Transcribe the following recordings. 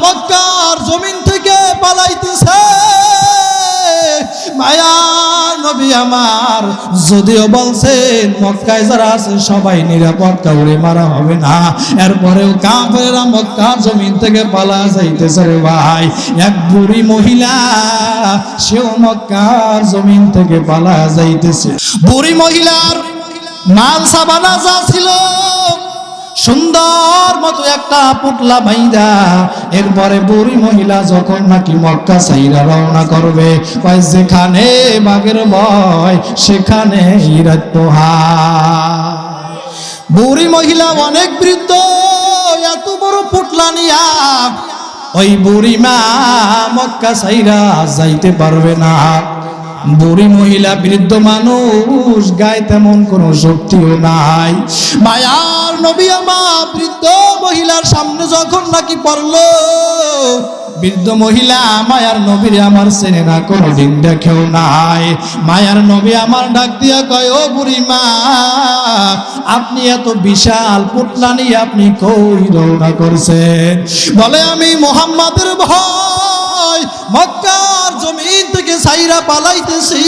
মক্কার জমিন থেকে পালাইতেছে। মায়ার নবী আমার যদিও বলছেন মক্কায় যারা আছে সবাই নিরাপদ, কাউরে মারা হবে না, এরপরেও কাফেররা মক্কার জমিন থেকে পালা যাইতেছে রে ভাই। এক বুড়ি মহিলা সেও মক্কার জমিন থেকে পালা যাইতেছে। বুড়ি মহিলার মানসাবানা যা ছিল সুন্দর মতো একটা পুটলা বাইদা, এরপরে বুড়ি মহিলা যখন নাকি মক্কা ছাইরা রওনা করবে, কয় যেখানে বাঘের ভয় সেখানে রাত পোহায়। বুড়ি মহিলা অনেক বৃদ্ধ, এত বড় পুটলা নিয়া ওই বুড়ি মা মক্কা ছাইরা যাইতে পারবে না। বুড়ি মহিলা বৃদ্ধ মানুষ, গায়ে তেমন কোনো শক্তিও নাই। মায়ার নবী আমার বৃদ্ধ মহিলার সামনে যখন নাকি পড়লো, বৃদ্ধ মহিলা মায়ার নবীর আমার চেনে না, কোনোদিন দেখেও নাই। মায়ার নবী আমার ডাক দিয়া কয়, ও বুড়ি মা, আপনি এত বিশাল পুটলা নিয়ে আপনি কই রওনা করছেন? বলে আমি মুহাম্মাদের ভয় মক্কার জমিন থেকে ছাইরা পালাইতেছি।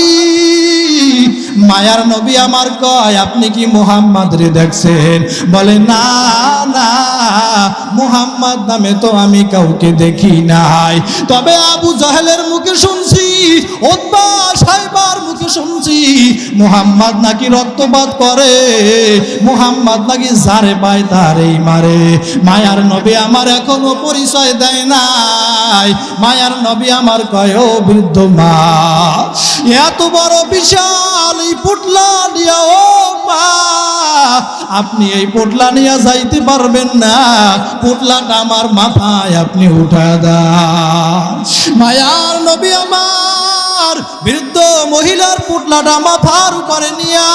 মায়ার নবী আমার কয়, আপনি কি মুহাম্মাদরে দেখছেন? বলে না না, মুহাম্মদ নামে তো আমি কাউকে দেখি নাই, তবে আবু জাহেলের মুখে শুনছি, উতবা সাইবার মুখে শুনছি মুহাম্মদ নাকি রক্তপাত করে, মুহাম্মদ নাকি যারে পায় তারেই মারে। মায়ার নবী আমার এখনো পরিচয় দেয় নাই। মায়ার নবী আমার কয়, ও বৃদ্ধ মা, এত বড় বিশাল এই পুটলা নিয়া, ও মা আপনি এই পুটলা নিয়ে যাইতে পারবেন না, পুটলাটা আমার মাথায় আপনি উঠা দেন। মায়ার নবী আমার বৃদ্ধ মহিলার পুটলাটা মাথার উপরে নিয়া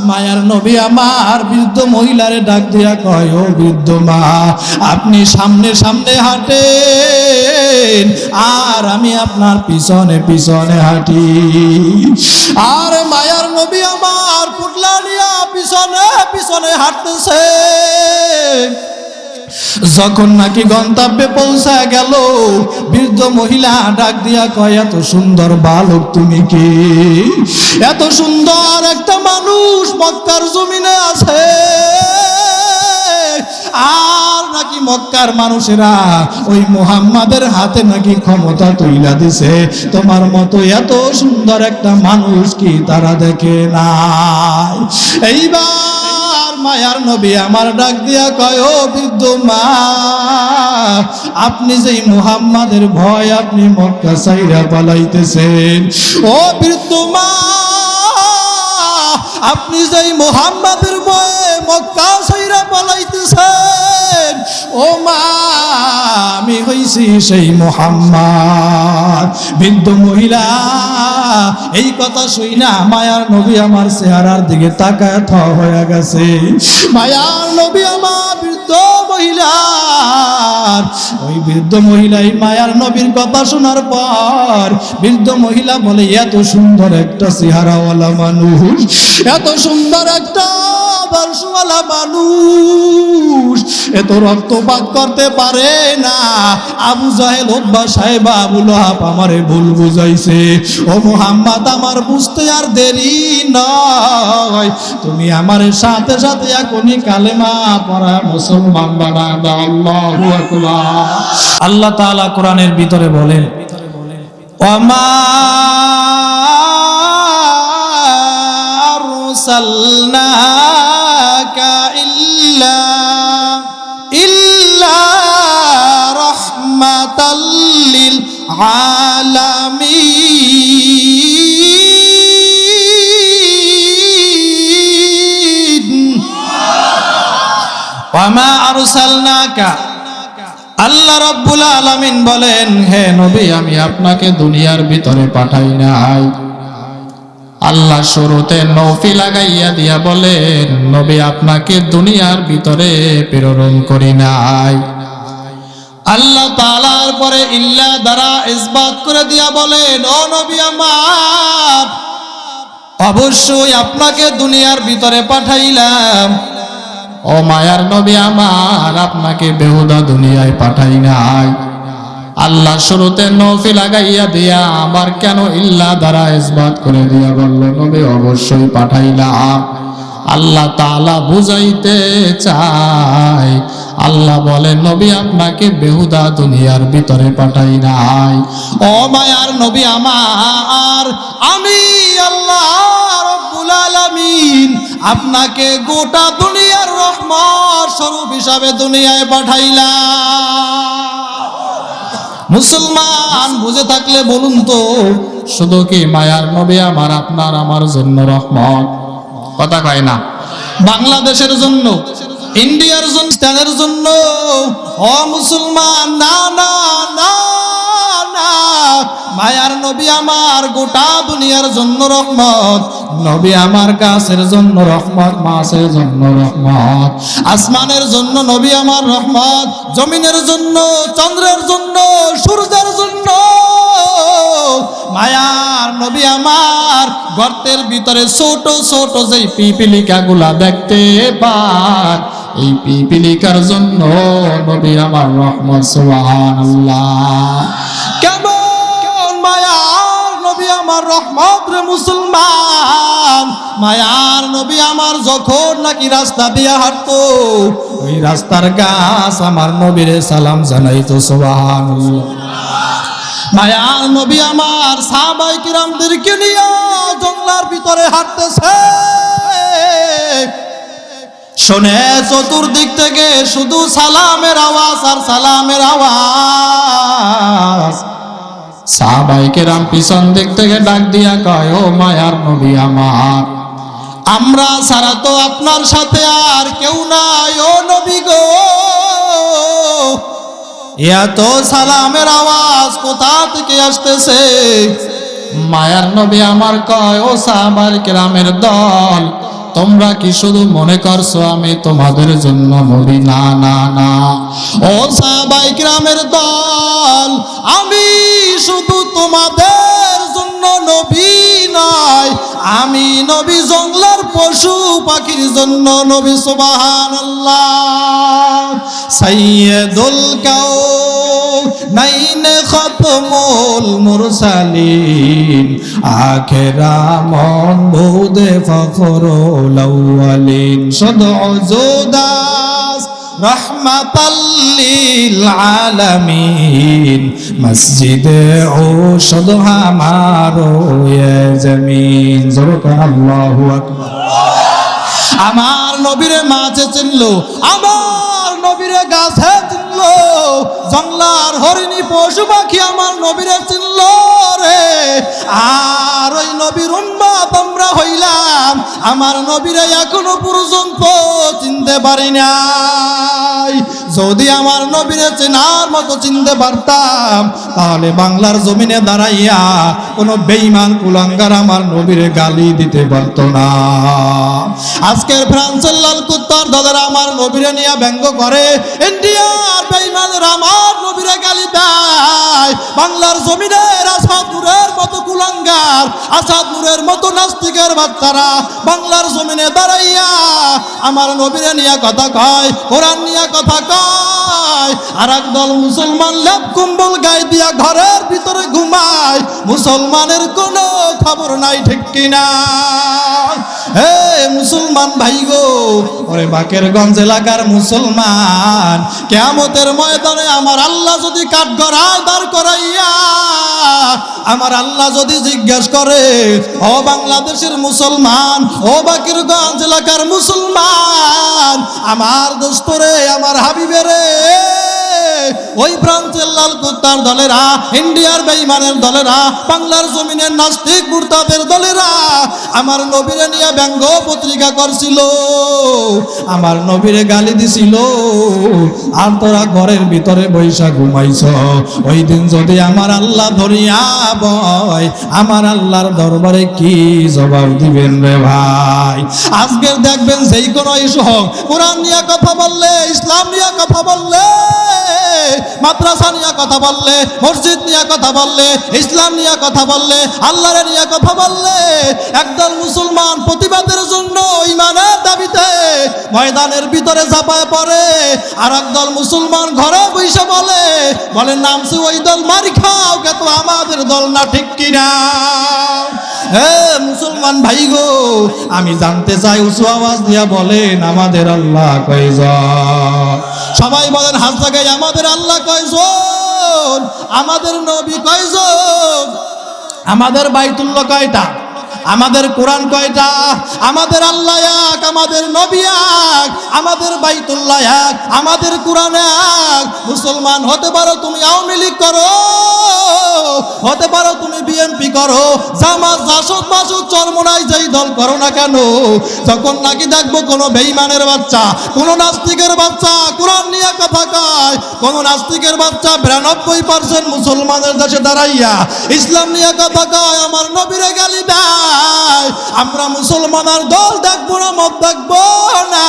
মায়ার নবী আমার বৃদ্ধ মহিলারে ডাক দিয়া কয়, ও বৃদ্ধ মা, আপনি সামনে সামনে হাঁটেন আর আমি আপনার পিছনে পিছনে হাঁটি। আর মায়ার নবী আমার পুটলা নিয়া পিছনে পিছনে হাঁটতেছে। যখন নাকি গন্তব্যে পৌঁছা গেল, বৃদ্ধ মহিলা ডাক দিয়া কয়, এত সুন্দর বালক তুমি কি? এত সুন্দর একটা মানুষ মক্কার জমিনে আছে, আর নাকি মক্কার মানুষেরা ওই মুহাম্মাদের হাতে নাকি ক্ষমতা তুইলা দিছে, তোমার মতো এত সুন্দর একটা মানুষ কি তারা দেখে নাই? এইবার মায়ার নবী আমার ডাক দিয়া কয়, ও বৃদ্ধ মা, আপনি যেই মুহাম্মাদের ভয় আপনি মক্কা ছাইরা পালাইতেছেন, ও বৃদ্ধ মা, আপনি যেই মুহাম্মাদের ভয়ে মক্কা ছাইরা পালাইতেছেন, ও মা, আমি হইছি সেই মুহাম্মদ। বৃদ্ধ মহিলা এই কথা শুইনা মায়ার নবী আমার চেহারার দিকে তাকায় থ হয়ে গেছে। মায়ার নবী আমার বৃদ্ধ মহিলার ওই বৃদ্ধ মহিলাই মায়ার নবীর কথা শোনার পর বৃদ্ধ মহিলা বলে, এত সুন্দর একটা চেহারাওয়ালা মানুষ, এত সুন্দর একটা বর্ষওয়ালা মানুষ এত রক্তপাত করতে পারে না। আবু জাহেল, উতবা, সাইবা, আবু লাহাব আমারে ভুল বুঝাইছে। ও মুহাম্মদ, আমার বুঝতে আর দেরি নয়, তুমি আমার সাথে সাথে এখনই কালেমা পড়া মুসলমান বানা দাও। আল্লাহু আকবার। আল্লাহ তাআলা কোরআনের ভিতরে বলেন, ওয়ামা আরসালনাকা ইল্লা রাহমাতাল লিল আলামিন। ওয়ামা আরসালনাকা, আল্লাহ রাব্বুল আলামিন বলেন, হে নবী, আমি আপনাকে দুনিয়ার ভিতরে পাঠাই নাই। আল্লাহ শুরুতে নফি লাগাইয়া দিয়া বলেন, নবী, আপনাকে দুনিয়ার ভিতরে প্রেরণ করি নাই। আল্লাহ তাআলার পরে ইল্লা দ্বারা ইসবাত করে দিয়া বলেন, ও নবী আমার, অবশ্যই আপনাকে দুনিয়ার ভিতরে পাঠাইলাম, ও মায়ার নবী আমার, আপনাকে বেহুদা দুনিয়ায় পাঠাই নাই। আল্লাহ শুরুতে নফি লাগাইয়া দিয়া আবার কেন ইল্লা দ্বারা ইসবাত করে দিয়া বলল নবী অবশ্যই পাঠাইলাম। আল্লাহ তাআলা বুঝাইতে চায়, আল্লাহ বলেন নবী আপনাকে বেহুদা দুনিয়ার ভিতরে পাঠাই নাই। ও মায়ার নবী আমার, আমি আল্লাহ রব্বুল আলামিন আপনাকে গোটা দুনিয়ার রহমত স্বরূপ হিসাবে দুনিয়ায় পাঠাইলাম। মুসলমান বুঝে থাকলে বলুন তো, শুধু কি মায়ার নবী আমার আপনার আমার জন্য রহমত? কথা কয় না। বাংলাদেশের জন্য, ইন্ডিয়ার জন্য, পাকিস্তানের জন্য, ও মুসলমান, না না না না, মায়ার নবী আমার গোটা দুনিয়ার জন্য রহমত। নবী আমার গাছের জন্য রহমত, মাছের জন্য রহমত, আসমানের জন্য নবী আমার রহমত, জমিনের জন্য, চন্দ্রের জন্য, সূর্যের জন্য। মায়ার নবী আমার গর্তের ভিতরে ছোট ছোট যেই পিপিলিকা গুলা দেখতে পান, এই পিপিলিকার জন্য নবী আমার রহমত। সুবহানাল্লাহ। কেমন মায়ার নবী আমার রহমত রে মুসলমান। মায়ার নবী আমার যখন নাকি রাস্তা দিয়া হাঁটতো, ওই রাস্তার গাছ আমার নবীরে সালাম জানাইতো। সুবহানাল্লাহ। মায়ার নবী আমার সাহাবায়ে কিরামদেরকে নিয়ে জঙ্গলার ভিতরে হাঁটতেছে, শুনে চতুর্দিক থেকে শুধু সালামের আওয়াজ আর সালামের আওয়াজ। সাহাবায়ে কেরাম পিছন দিক থেকে ডাক দিয়া কয়, ও মায়ার নবী আমার, আমরা ছাড়া তো আপনার সাথে আর কেউ নাই, ও নবী গো, এত সালামের আওয়াজ কোথা থেকে আসতেছে? মায়ার নবী আমার কয়, ও সাহাবায়ে কেরামের দল, তোমরা কি শুধু মনে করছো আমি তোমাদের জন্য নবী? না না না, ও সাহাবায়ে কিরামের দল, আমি শুধু তোমাদের জন্য নবী নয়, আমি নবী জঙ্গলার পশু পাখির জন্য নবী। সুবহানাল্লাহ। সাইয়্যিদুল কাউনাইন খাতমুল মুরসালিন, আখিরামন বুদে ফখরুল আউয়ালিন, সদউ জুদাস রহমাতাল লিল আলামিন, মসজিদে ঔষধ হামারো ইয়ে জমিন। জোরে আল্লাহু আকবার। আমার নবীরে মাঝে চিনলো, আমার নবীরে গাছে চিনলো, জঙ্গলার হরিণী পশু পাখি আমার নবীরে চিনলো রে। আর ওই নবীর উম্মত আমরা হইলাম, আমার নবীরে এখনো পর্যন্ত চিনতে পারি নাই। যদি আমার নবীরে চেনার মতো চিনতে পারতাম, তাহলে বাংলার জমিনে দাঁড়াইয়া কোনো বেঈমান কুলাঙ্গার আমার নবীরে গালি দিতে পারতো না। আজকের ফ্রান্সের লাল কুত্তার দাদারা আমার নবীরে নিয়ে ব্যঙ্গ করে, ইন্ডিয়ার বেঈমানরা আমার নবীরে গালি দেয়। বাংলার জমিনের আসাদ নূরের মতো কুলাঙ্গার, আসাদ নূরের মতো নাস্তিকের বাচ্চারা বাংলার জমিনে দাঁড়াইয়া আমার নবীরে নিয়ে কথা কয়, কোরআন নিয়ে কথা কয়। আর একদল মুসলমান লেপ কম্বল গায়ে দিয়া ঘরের ভিতরে ঘুমায়, মুসলমানের কোনো খবর নাই, ঠিক কিনা? হে মুসলমান ভাই গো, ওরে বাকেরগঞ্জ এলাকার মুসলমান, কিয়ামতের ময়দানে আমার আল্লাহ যদি কাঠগড়ায় দাঁড় করাইয়া আমার আল্লাহ যদি জিজ্ঞাসা করে, ও বাংলাদেশের মুসলমান, ও বাকেরগঞ্জ এলাকার মুসলমান, আমার দোস্তরে, আমার হাবিবেরে, ওই প্রান্তের লাল কুত্তার দলেরা, ইন্ডিয়ার বেঈমানের দলেরা, বাংলার জমিনের নাস্তিক মুরতাদের দলেরা আমার নবীরে নিয়ে ব্যঙ্গ পত্রিকা করছিল, আমার নবীরে গালি দিছিল। আর তোরা ঘরের ভিতরে বৈশা ঘুমাইছ, ওই দিন যদি আমার আল্লাহ ধরিয়া বয়, আমার আল্লাহর দরবারে কি জবাব দিবেন রে ভাই? আজকে দেখবেন যেই কোনো ইস্যু হোক, কোরআন নিয়ে কথা বললে, ইসলাম নিয়ে কথা বললে মাদ্রাসা নিয়ে কথা বললে, মসজিদ নিয়ে কথা বললে, ইসলাম নিয়ে কথা বললে, আল্লাহর নিয়ে কথা বললে, একদল মুসলমান প্রতিবাদের জন্য ঈমানের দাবিতে ময়দানের ভিতরে ঝাঁপায় পড়ে, আর একদল মুসলমান ঘরে বসে বলে নামছে ওই দল, মারি খাও, কে তো আমাদের দল না, ঠিক কিনা? মুসলমান ভাই গো, আমি জানতে চাই, উঁচু আওয়াজ দিয়া বলেন আমাদের আল্লাহ কয়জন? সবাই বলেন হাত জায়গায়, আমাদের আল্লাহ কয়জন? আমাদের নবী কয়জন? আমাদের বাইতুল্লাহ কয়টা? আমাদের কোরআন কয়টা? আমাদের আল্লাহ এক, আমাদের নবী এক, আমাদের বাইতুল্লাহ এক, আমাদের কোরআন এক। মুসলমান হতে পারো তুমি আওয়ামী লীগ করো, হতে পারো তুমি বিএনপি করো, জামাত, জাসদ, মাসুদ, চরমোনাই যেই দল করো না কেন, যখন নাকি দেখবো কোনো বেঈমানের বাচ্চা, কোনো নাস্তিকের বাচ্চা কোরআন নিয়ে কথা কয়, কোনো নাস্তিকের বাচ্চা 92% মুসলমানের দেশে দাঁড়াইয়া ইসলাম নিয়ে কথা কয়, আমার নবীরে গালি দেয়, আমরা মুসলমানের দল দেখবো না, মত দেখবো না,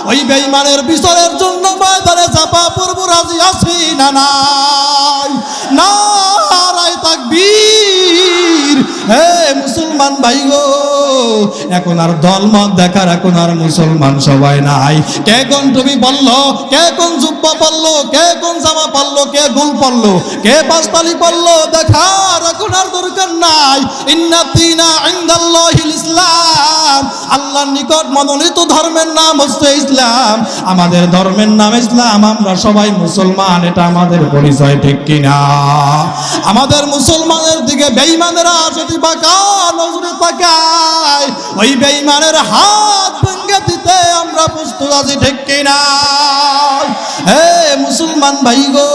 ওই বেঈমানের বিচারের জন্য ময়দানে চাপা পড়ব, রাজি আছি না নাই? নারায়ে তাকবীর। হে মুসলমান ভাই গো, এখন আর দল মত দেখার এখন আর মুসলমান সবাই নাই। কে কোন টুপি পরলো, কে কোন জুব্বা পরলো, কে কোন জামা পরলো, কে গুল পরলো, কে পাঁচতালি পরলো, দেখার এখন আর দরকার নাই। ইন্না দীনা ইনদাল্লাহিল ইসলাম, আল্লাহর নিকট মনোনীত ধর্মের নাম হচ্ছে ইসলাম। আমাদের ধর্মের নাম ইসলাম, আমরা সবাই মুসলমান, এটা আমাদের পরিচয়, ঠিক কিনা? আমাদের মুসলমানের দিকে বেঈমানেরা যদি বাঁকা নজরে তাকায়, ওই বেঈমানের হাত ভেঙে দিতে আমরা প্রস্তুত আছি, ঠিক কিনা? হে মুসলমান ভাই গো,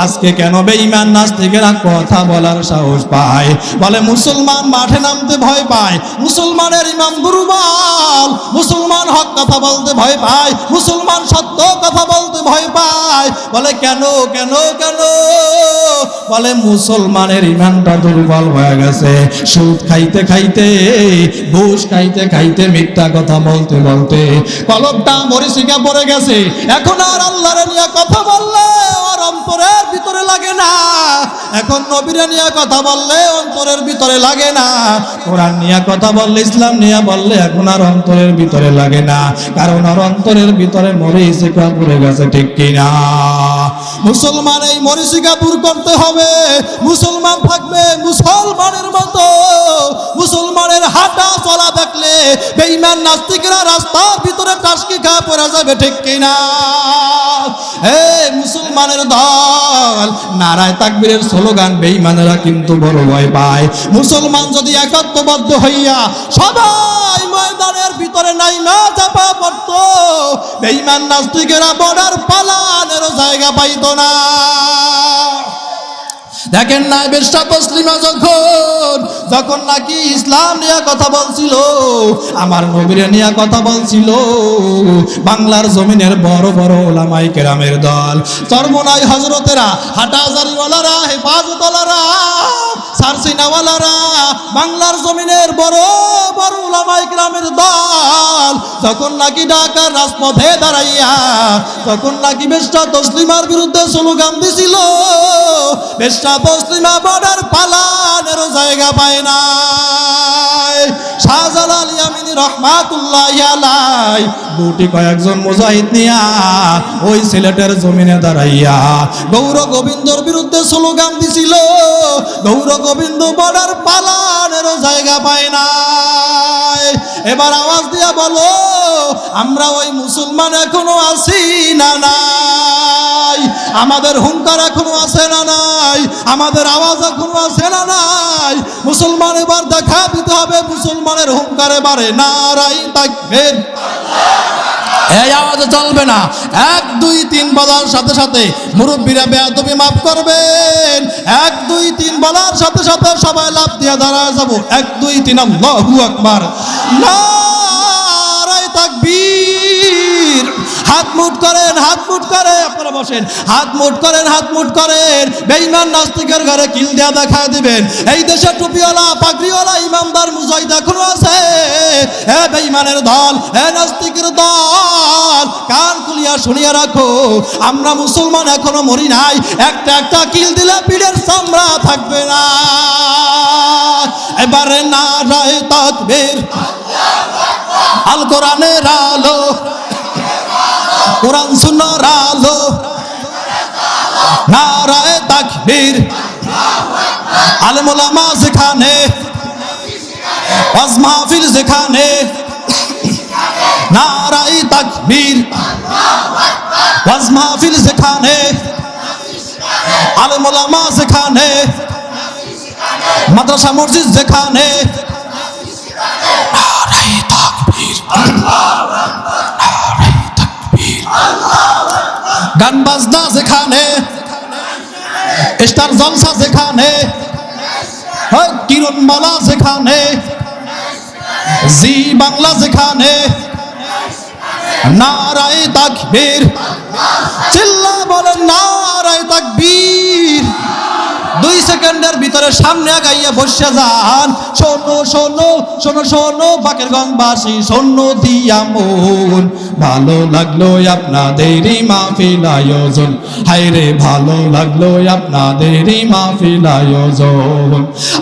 আজকে কেন বেঈমান নাস্তিকেরা কথা বলার সাহস পায়? বলে মুসলমান মাঠে নামতে ভয় পায়, মুসলমানের ইমাম দুর্বল, মুসলমান হক কথা বলতে ভয় পায়, মুসলমান সত্য কথা বলতে ভয় পায়। বলে কেন কেন কেন? বলে মুসলমানের ইমানটা দুর্বল হয়ে গেছে, সুদ খাইতে খাইতে, ঘুষ খাইতে খাইতে, মিথ্যা কথা বলতে বলতে কলবটা মরিচিকা পড়ে গেছে। এখন আর আল্লাহর নিয়ে কথা বললে আর অন্তরের ভিতরে লাগে না, এখন নবীর নিয়ে কথা বললে অন্তরের ভিতরে লাগে না, কোরআন নিয়ে কথা বললে, ইসলাম নিয়ে বললে এখন আর অন্তরের ভিতরে লাগে না, কারণ আর অন্তরের ভিতরে মরিচিকা পড়ে গেছে, ঠিক কিনা? মুসলমান এই মরিচিকা দূর করতে হবে। মুসলমান থাকবে মুসলমানের মতো, মুসলমানের হাঁটা চলা দেখলে বেঈমান নাস্তিকরা রাস্তার ভিতরে টাসকি খা পড়ে যাবে, ঠিক কিনা? হে মুসলমানের দল, নারায়ে তাকবীরের স্লোগান বেঈমানেরা কিন্তু বড় ভয় পায়। মুসলমান যদি একত্ববদ্ধ হইয়া সবাই ময়দানের ভিতরে নাইমা চাপা পড়তো, বেঈমান নাস্তিকেরা বর্ডার পালানেরও জায়গা পাইতো না। দেখেন না বেশ্যা তসলিমা যখন নাকি ইসলাম নিয়ে কথা বলছিল, আমার নবীর নিয়ে কথা বলছিল, বাংলার জমিনের বড় বড় ওলামায়ে কেরামের দল, চরমোনাই হযরতেরা, হাটাজারিওয়ালারা, হেফাজতওয়ালারা, সারসিনাওয়ালারা, বাংলার জমিনের বড় বড় ওলামায়ে কেরামের দল যখন নাকি ঢাকার রাজপথে দাঁড়াইয়া তখন নাকি বেশ্যা তসলিমার বিরুদ্ধে স্লোগান দিছিল, বেশ্যা তসলিমা বর্ডার পালানেরও জায়গা পায় না। শাহজালাল ইয়ামিনী রহমাতুল্লাহি আলাইহি দুটি কয়েকজন মুজাহিদ নিয়া ওই সিলেটের জমিনে দাঁড়াইয়া গৌর গোবিন্দর বিরুদ্ধে স্লোগান দিছিল, গৌর গোবিন্দ বর্ডার পালানেরও জায়গা পায় না। এবার আওয়াজ দিয়া বলো, আমরা ওই মুসলমান এখনো আছি না নাই? আমাদের হুঙ্কার এখনো আছে না নাই? আমাদের আওয়াজ এখনো আছে না নাই? মুসলমান এবার দেখা দিতে হবে, মুসলমানের হুঙ্কার এবারে নারায়ে তাকবীর। এই আওয়াজে চলবে না, 1 2 3 বলার সাথে সাথে মুরব্বীরা বেয়াদবি মাফ করবেন, 1 2 3 বলার সাথে সাথে সবাই লাফ দিয়ে দাঁড়ায় যাব। 1 2 3 আল্লাহু আকবার, নারায়ে তাকবীর। হাত মুঠ করেন, হাত মুঠ করে আপনারা বসেন, হাত মুঠ করেন, হাত মুঠ করেন। বেঈমান নাস্তিকের ঘরে কিল দেয়া দেখায় দিবেন। এই দেশে টুপিওয়ালা পাগড়িওয়ালা ইমামদার মুজাহিদ এখনো আছে। হে বেঈমানের দল, হে নাস্তিকের দল, কান খুলিয়া শুনিয়া রাখো, আমরা মুসলমান এখনো মরি নাই। একটা একটা কিল দিলে পিঠের চামড়া থাকবে না। এবারে নারায়ে তাকবীর, আল কোরআনের আলো, কোরআন সুন্নাহর আলো, নারায়ে তাকবীর, আলেম ওলামা যেখানে, ওয়াজ মাহফিল যেখানে, নারায়ে তাকবীর, ওয়াজ মাহফিল যেখানে, আলেম ওলামা যেখানে, মাদ্রাসা মসজিদ যেখানে, নারায়ে তাকবীর, নারায়ে তাকবীর, গান বাজনা যেখানে, স্টার জলসা যেখানে, কিরণমালা যেখানে, জি বাংলা যেখানে, নারায়ে তাকবীর, চিল্লা বলেন নারায়ে তাকবীর। 2 সেকেন্ডের ভিতরে সামনে আগাইয়া বসে যান। শোনো শোনো শোনো শোনো বাকেরগঞ্জবাসী, শোনো দিয়া মন, ভালো লাগলো আপনাদেরই মাহফিল আয়োজন, হায়রে ভালো লাগলো আপনাদেরই মাহফিল আয়োজন।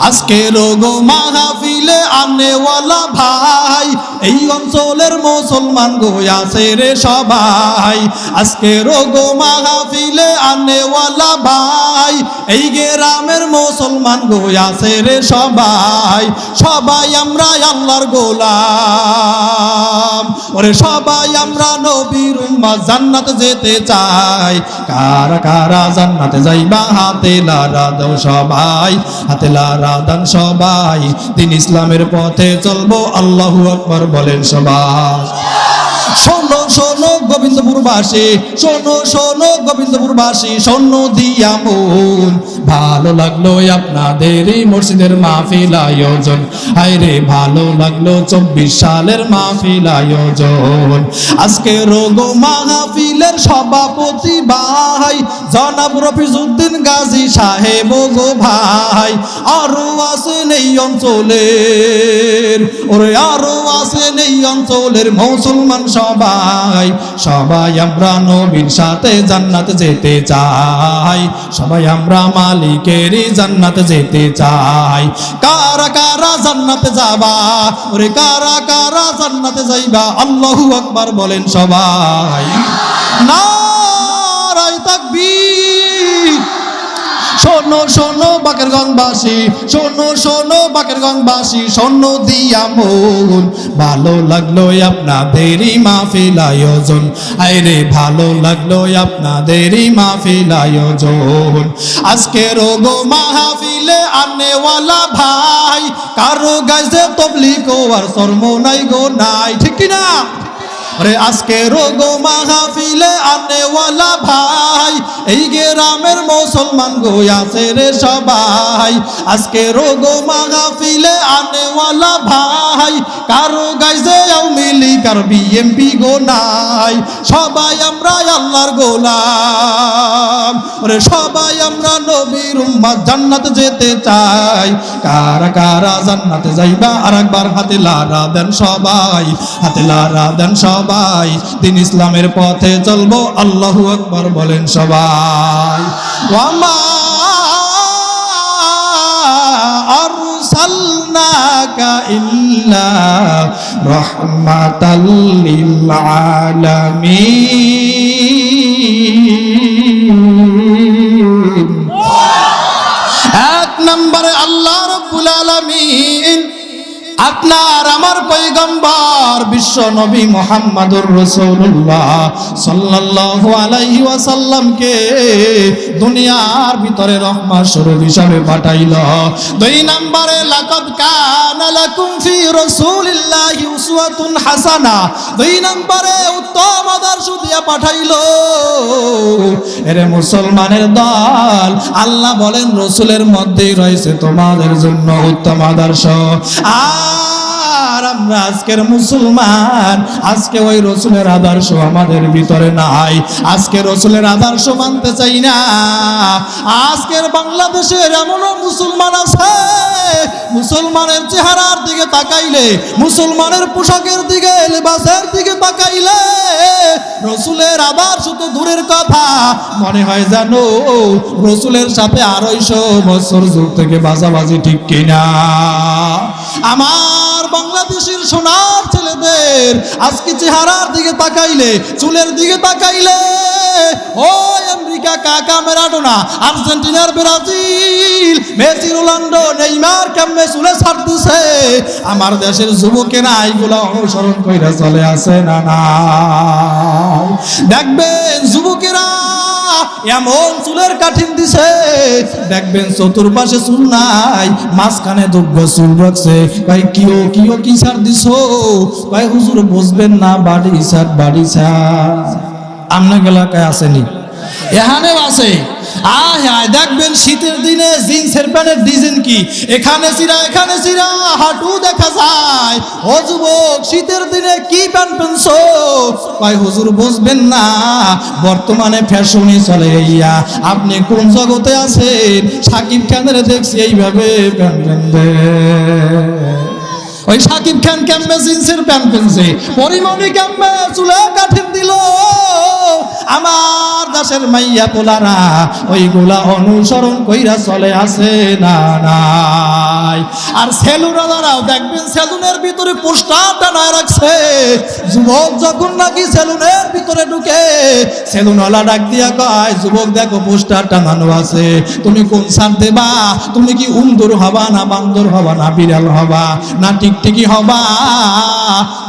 আজকে রোগো মাহফিলে আনেওয়ালা ভাই, এই অঞ্চলের মুসলমান গো আছে রে সবাই। আজকে রোগো মাহফিলে আনেওয়ালা ভাই, এই গ্রামের মুসলমান গো আছে রে সবাই। সবাই আমরা আল্লাহর গোলাম, ওরে সবাই আমরা নবীর উম্মত, জান্নাতে যেতে চাই। কারা কারা জান্নাতে যাইবা হাতে লারা দাও সবাই, হাতে লারা দান সবাই। দিন ইসলামের পথে চলবো, আল্লাহু আকবার বলেন সবাই। শোনো শোনো গোবিন্দপুরবাসী, শোনো শোনো গোবিন্দপুরবাসী, শোনো দিয়া মন, ভালো লাগলো আপনাদের এই মসজিদের মাহফিল আয়োজন, হায়রে ভালো লাগলো 24 সালের মাহফিল আয়োজন। আজকে রোগো মাহফিলের সভাপতি ভাই জনাব রফিজউদ্দিন গাজী সাহেব গো ভাই। আরো আছেন এই অঞ্চলের, ওরে আরো আছেন এই অঞ্চলের মুসলমান সবাই। সবাই আমরা নবীর সাথে জান্নাতে যেতে চাই, সবাই আমরা মালিকেরই জান্নাতে যেতে চাই। কারা কারা জান্নাতে যাবা, ওরে কারা কারা জান্নাতে যাইবা, আল্লাহু আকবার বলেন সবাই। নারায়ে তাকবীর। শোনো শোনো বাকেরগঞ্জবাসী, শোনো শোনো বাকেরগঞ্জবাসী, শোনো দিয়া মন, ভালো লাগলো আপনাদেরই মাহফিল আয়োজন, আইরে ভালো লাগলো আপনাদেরই মাহফিল আয়োজন। আজকে রোগো মাহফিলে আনেওয়ালা ভাই, কারো গাইছে তবলিগ আর শর্ম নাই গো নাই, ঠিক কি না? আরে আজকে রোগো মাহফিলে আনেওয়ালা ভাই, এই গ্রামের মুসলমান গো আছে রে সবাই। আজকে রোগো মাহফিলে আনেওয়ালা ভাই, কারো গাইছে আওয়ামী লীগ আর বিএমপি গো নাই। সবাই আমরা আল্লাহর গোলাম, ওরে সবাই আমরা নবীর উম্মত, জান্নাতে যেতে চাই। কারা কারা জান্নাতে যাইবা, আরেকবার হাতে লারা দেন সবাই, হাতে লারা দেন সবাই। দিন ইসলামের পথে চলবো, আল্লাহু আকবার বলেন সবাই। ওয়ামা আরসালনাকা ইল্লা রাহমাতাল লিল আলামিন। এক নম্বরে আল্লাহ রাব্বুল আলামিন আপনার আমার পয়গম্বর বিশ্ব নবী মুহাম্মদুর রাসূলুল্লাহ সাল্লাল্লাহু আলাইহি ওয়াসাল্লামকে দুনিয়ার ভিতরে রহমত স্বরূপ হিসাবে পাঠাইল। 2 নম্বরে লাকাদ কানা লাকুম ফি রাসূলিল্লাহি উসওয়াতুন হাসানাহ, 2 নম্বরে উত্তম আদর্শ দিয়া পাঠাইল। এরে মুসলমানের দল, আল্লাহ বলেন রাসূলের মধ্যেই রয়েছে তোমাদের জন্য উত্তম আদর্শ। আর আমরা আজকের মুসলমান, আজকে ওই রসুলের আদর্শ আমাদের ভিতরে নাই, আজকে রসুলের আদর্শ মানতে চাই না। আজকের বাংলাদেশের এমনও মুসলমান আছে, মুসলমানের চেহারার দিকে তাকাইলে, মুসলমানের পোশাকের দিকে, লিবাসের দিকে তাকাইলে রসুলের আদর্শ তো দূরের কথা, মনে হয় জানো রসুলের সাথে 250 বছর যুগ থেকে বাজাবাজি, ঠিক কিনা? আমার বাংলাদেশের সোনার ছেলেদের আজকে চেহারার দিকে তাকাইলে, চুলের দিকে তাকাইলে, ও আমেরিকা কাকা ম্যারাডোনা, আর্জেন্টিনার ব্রাজিল, মেসি রোনাল্ডো নেইমার কেমনে চুলে ছাড়তেছে, আমার দেশের যুবকেরা এইগুলা অনুসরণ কইরা চলে আসে না? না, দেখবেন যুবকেরা এমন চুলের কাঠিন দিছে, দেখবেন চতুর্পাশে চুল নাই, মাঝখানে দুগ্গ চুল রাখছে। ভাই কিও কি সার দিছো? ভাই হুজুর বুঝবেন না, বাড়ি সার, বাড়ি সার। আপনার এলাকায় আসেনি? এখানেও আছে। দেখবেন শীতের দিনে জিন্সের প্যান্টের ডিজাইন কি, এখানে চিরা এখানে চিরা, হাঁটু দেখা যায়। ও যুবক, শীতের দিনে কি প্যান্ট পেনছো? ভাই হুজুর বুঝবেন না, বর্তমানে ফ্যাশনই চলে ইয়া। আপনি কোন জগতে আছেন? সাকিব খানের দেখছি এইভাবে প্যান্ট পেনবে। ওই সাকিব খান কেমনে জিন্সের প্যান্ট পেনছে, পরিমণি কেমনে চুলে কাঠিন দিল। আমার দেশের মাইয়া পোলারা ওইগুলা অনুসরণ কইরা চলে আসে না? নাই। আর সেলুনওয়ালারাও দেখবেন সেলুনের ভিতরে পোস্টার টানায় রাখছে। যুবক যখন নাকি সেলুনের ভিতরে ঢুকে, সেলুনওয়ালা ডাক দিয়া কয়, যুবক দেখো পোস্টার টানানো আছে, তুমি কোন সার দেবা? তুমি কি উন্দর হবা না বান্দর হবা না বিড়াল হবা না টিকটিকি হবা?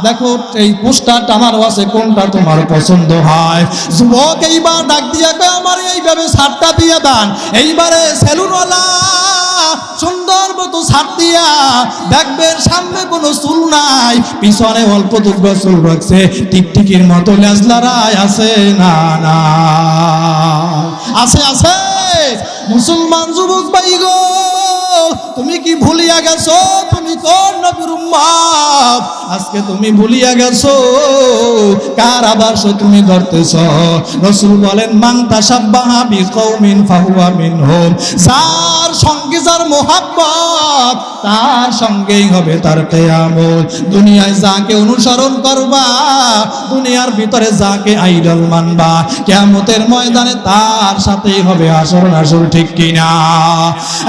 দেখো এই পোস্টার টানানো আছে, কোনটা তোমার পছন্দ হয়? যুবক এইবার ডাক দিয়া কয়, আমার এইভাবে সারটা দিয়ে দেন। এইবারে সেলুনওয়ালা সুন্দর মতো সার দিয়া, দেখবেন সামনে কোনো চুল নাই, পিছনে অল্প দুগ্গ চুল রাখছে, টিকটিকির মতো লেজলারায় আছে না? না, আছে আছে। মুসলমান যুবক ভাই গো, তুমি কি ভুলিয়া গেছো তুমি কোন নবীর উম্মত? আজকে তুমি ভুলিয়া গেছো কার আদর্শ তুমি ধরতেছ? রাসূল বলেন, মান তাশাব্বাহা বিকওমিন ফাহুয়া মিনহুম। যার সঙ্গে যার মোহাব্বত, তার সঙ্গেই হবে তার কিয়ামত। দুনিয়ায় যাকে অনুসরণ করবা, দুনিয়ার ভিতরে যাকে আইডল মানবা, কিয়ামতের ময়দানে তার সাথেই হবে আসর নাসর, ঠিক কিনা?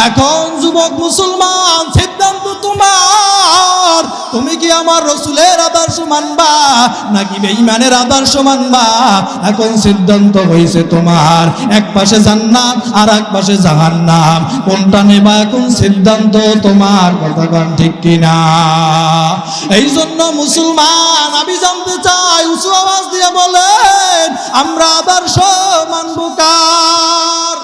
এখন যুবক মুসলমান, সিদ্ধান্ত তোমার। তুমি কি আমার রসুলের আদর্শ মানবা নাকি বেঈমানের আদর্শ মানবা? এখন সিদ্ধান্ত হইছে তোমার। এক পাশে জান্নাত আর এক পাশে জাহান্নাম, কোনটা নেবা? এখন সিদ্ধান্ত তোমার। কথা কান, ঠিক কিনা? এই জন্য মুসলমান, আমি জানতে চাই, উঁচু আওয়াজ দিয়ে বলেন, আমরা আদর্শ মানব কার?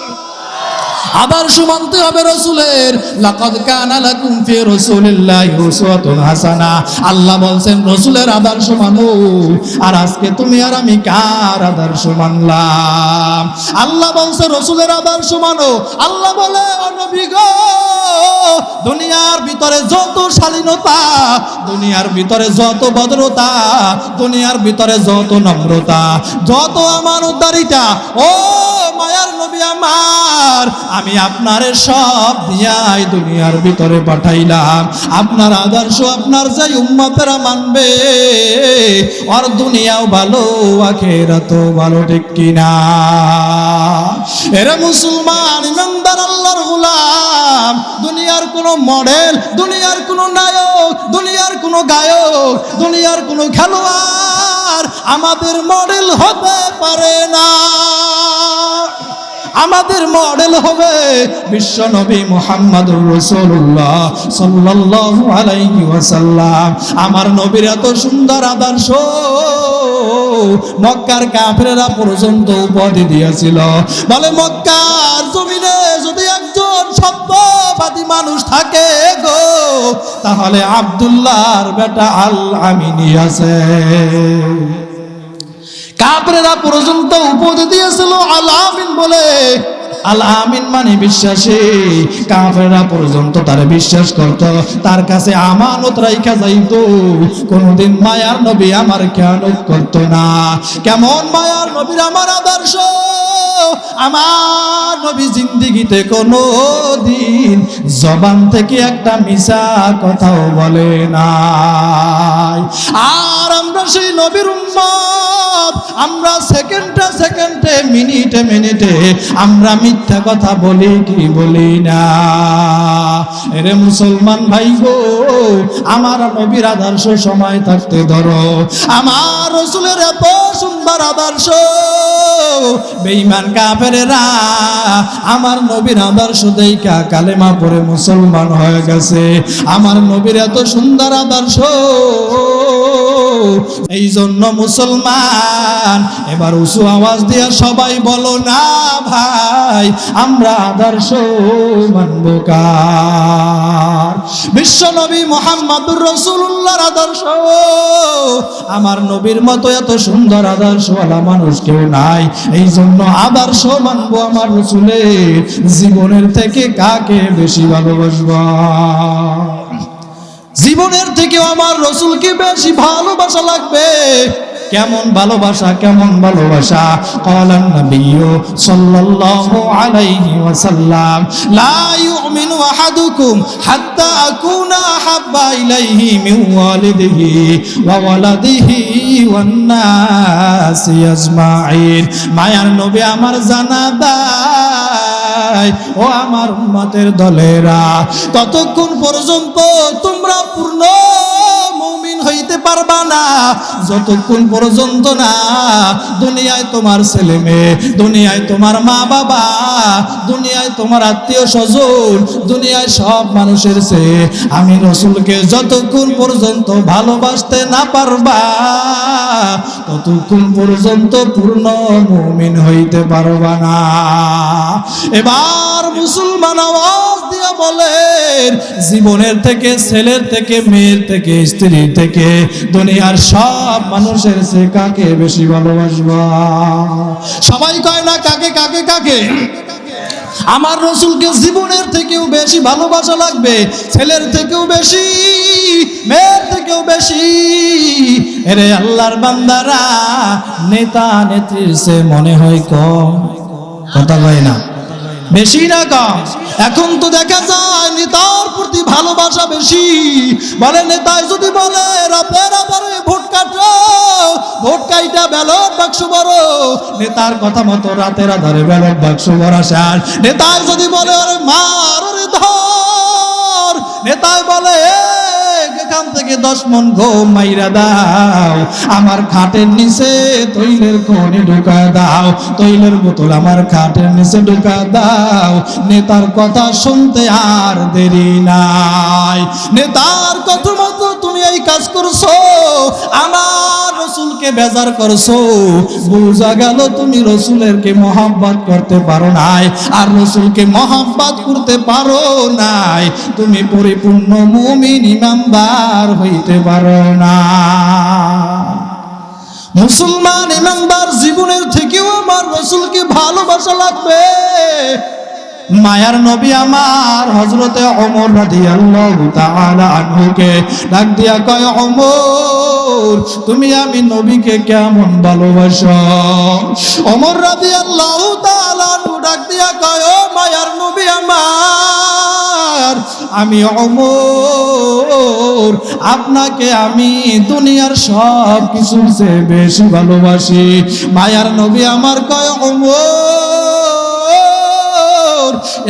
আদর্শ মানতে হবে রসুলের। লাকাদ কানা লাকুম ফি রাসূলিল্লাহি উসওয়াতুন হাসানা। আল্লাহ বলছেন রসুলের আদর্শ মানো। আর আজকে তুমি আর আমি কার আদর্শ মানলাম? আল্লাহ বলছে রসুলের আদর্শ মানো। আল্লাহ বলে, ও নবী গো, দুনিয়ার ভিতরে যত শালীনতা, দুনিয়ার ভিতরে যত ভদ্রতা, দুনিয়ার ভিতরে যত নম্রতা, যত আমানতদারিতা, ও মায়ার নবী আমার, আমি আপনারে সব দিয়াই দুনিয়ার ভিতরে পাঠাইলাম। আপনার আদর্শ আপনার যে উম্মতেরা মানবে, আর দুনিয়াও ভালো আখিরাতও ভালো, ঠিক কিনা? এরা মুসলমান ইমানদার আল্লাহর গোলাম। দুনিয়ার কোনো মডেল, দুনিয়ার কোনো নায়ক, দুনিয়ার কোনো গায়ক, দুনিয়ার কোনো খেলোয়াড় আমাদের মডেল হতে পারে না। আমাদের মডেল হবে বিশ্ব নবী মুহাম্মদুর রাসূলুল্লাহ সাল্লাল্লাহু আলাইহি ওয়াসাল্লাম। আমার নবীর এত সুন্দর আদর্শ মক্কার কাফেররা পর্যন্ত উপাধি দিয়েছিল। বলে, মক্কার জমিনে যদি একজন সত্যবাদী মানুষ থাকে গো, তাহলে আব্দুল্লাহর বেটা আল আমিনী আছে। কাফেররা পর্যন্ত উপাধি দিয়েছিল আল আমিন বলে। আল আমিন মানে বিশ্বাসী। কাফেররা পর্যন্ত তার বিশ্বাস করত, তার কাছে আমানত রাইখা যাইতো, কোনদিন মায়ার নবী আমার খেয়ানত করত না। কেমন মায়ার নবীর আমার আদর্শ! আমার নবী জিন্দেগিতে কোনো দিন জবান থেকে একটা মিছা কথাও বলে নাই। আর আমরা সেই নবীর উম্মত, আমরা সেকেন্ডে সেকেন্ডে মিনিটে মিনিটে আমরা মিথ্যা কথা বলি কি বলি না? এরে মুসলমান ভাই গো, আমার নবীর আদর্শ সময় থাকতে ধরো। আমার রাসূলের এত সুন্দর আদর্শ, বেঈমান কাফেরেরা আমার নবীর আদর্শ দেইখা কালেমা পড়ে মুসলমান হয়ে গেছে। আমার নবীর এত সুন্দর আদর্শ, এই জন্য মুসলমান এবার উঁচু আওয়াজ দিয়ে সবাই বলো না ভাই, আমরা আদর্শ মানব কার? বিশ্ব নবী মুহাম্মদুর রাসূলুল্লাহর আদর্শ। আমার নবীর মতো এত সুন্দর আদর্শওয়ালা মানুষ কেউ নাই। এই জন্য আদর্শ মানব আমার রাসূলের। জীবনের থেকে কাকে বেশি ভালোবাসবা? জীবনের থেকে আমার রাসূলকে বেশি ভালোবাসা লাগবে। কেমন ভালোবাসা, কেমন ভালোবাসা? ক্বালান নবিয়্যু সাল্লাল্লাহু আলাইহি ওয়াসাল্লাম, লা ইউমিনু আহাদুকুম হাত্তা আকুনা আহাব্বা ইলাইহি মিন ওয়ালিদিহি ওয়া ওয়ালাদিহি ওয়ান নাসি আজমাইন। মায়ার নবী আমার জানাদায়, ও আমার উম্মতের দলেরা, ততক্ষণ পর্যন্ত তোমরা পূর্ণ মুমিন হইতে পারবা না যতক্ষণ পর্যন্ত না দুনিয়ায় তোমার ছেলে মেয়ে, দুনিয়ায় তোমার মা বাবা, দুনিয়ায় তোমার আত্মীয় স্বজন, দুনিয়ায় সব মানুষের চেয়ে আমি রাসূলকে যতক্ষণ পর্যন্ত ভালোবাসতে না পারবা ততক্ষণ পর্যন্ত পূর্ণ মুমিন হইতে পারবা না। এবার মুসলমান আওয়াজ দিয়ে বলেন, জীবনের থেকে, ছেলের থেকে, মেয়ের থেকে, স্ত্রীর থেকে, দুনিয়ার সব মানুষের চেয়ে কাকে বেশি ভালোবাসবা? সবাই কয় না কাকে কাকে কাকে? আমার রাসূলকে জীবনের থেকেও বেশি ভালোবাসা লাগবে, ছেলের থেকেও বেশি, মেয়ের থেকেও বেশি। এরে আল্লাহর বান্দারা, নেতা নেত্রীর চেয়ে মনে হয় কম? কথা কয় না? বেশি না কম? এখন তো দেখা যায় নেতার প্রতি ভালোবাসা বেশি। বলে নেতায় যদি বলে রাতের আধারে ভোট কাটো, ভোট কাইটা ব্যালট বাক্স বড়, নেতার কথা মতো রাতের আধারে ব্যালট বাক্স বড় শেষ। নেতায় যদি বলে আরে মার ওরে ধর, নেতায় বলে এখান থেকে 10 মণ গম মাইরা দাও, আমার খাটের নিচে তৈলের খনি ঢুকা দাও, তৈলের বোতল আমার খাটের নিচে ঢুকা দাও। নেতার কথা শুনতে আর দেরি নাই। নেতার কথা মতো তুমি এই কাজ করছো, আমার রাসূলকে বেজার করছো, বুঝা গেল তুমি রাসূলেরকে মহব্বত করতে পারো নাই, আর রাসূলকে মহব্বত করতে পারো নাই, তুমি পরিপূর্ণ মুমিন ইমানদার হইতে পারো না। মুসলমান ইমানদার জীবনের থেকেও আমার রাসূলকে ভালোবাসা লাগবে। মায়ার নবী আমার হযরতে ওমর রাদিয়াল্লাহু তাআলা আনহুকে ডাক দিয়া কয়, ওমর তুমি আমি নবীকে কেমন ভালোবাসো? ওমর রাদিয়াল্লাহু তাআলা আনহু ডাক দিয়া কয়, ও মায়ার নবী আমার, আমি ওমর আপনাকে আমি দুনিয়ার সব কিছুর চেয়ে বেশি ভালোবাসি। মায়ার নবী আমার কয়, ওমর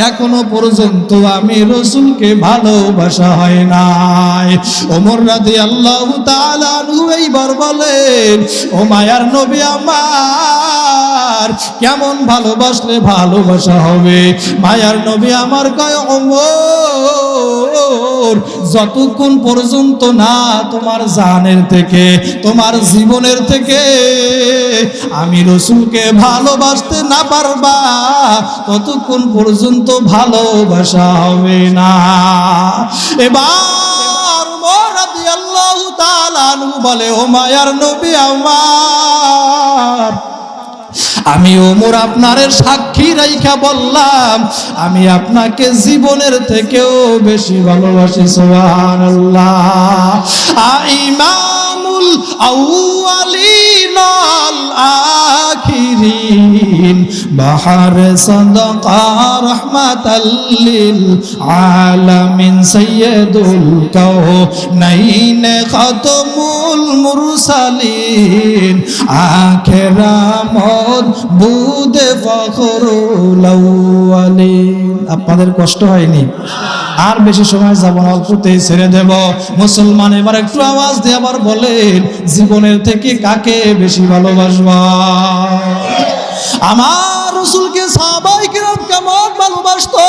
এখনো পর্যন্ত আমি রাসূলকে ভালোবাসা হয় নাই। ওমর রাদিয়াল্লাহু তাআলা আনহু এইবার বলেন, ও মায়ার নবী আমার, কেমন ভালোবাসলে ভালোবাসা হবে? মায়ার নবী আমার কয়, ওমর যতক্ষণ পর্যন্ত না তোমার জানের থেকে, তোমার জীবনের থেকে আমি রাসূলকে ভালোবাসতে না পারবা ততক্ষণ পর্যন্ত ভালোবাসা হবে না। এবার ওমর রাদিয়াল্লাহু তাআলা আনহু বলে, ও মায়ার নবী আমার, আমি ওমর আপনার সাক্ষী রাইখা বললাম, আমি আপনাকে জীবনের থেকেও বেশি ভালোবাসি। সুবহানাল্লাহ। ইমামুল আউয়ালিন আল আখিরিন, বাহারে সাদাকা রাহমাতাল লিল আলামিন, সাইয়্যিদুল কাউনাইন খাতামুল মুরসালিন, আখিরামত বুদে ফখরুল আউয়ালিন। আপনাদের কষ্ট হয়নি? আর বেশি সময় যাব না, অল্পতেই ছেড়ে দেব। মুসলমান এবার একটু আওয়াজ দিয়ে আবার বলেন, জীবনের থেকে কাকে বেশি ভালোবাসবা? আমার রাসূলকে সাহাবায়ে কিরাম কেমন ভালোবাসতো?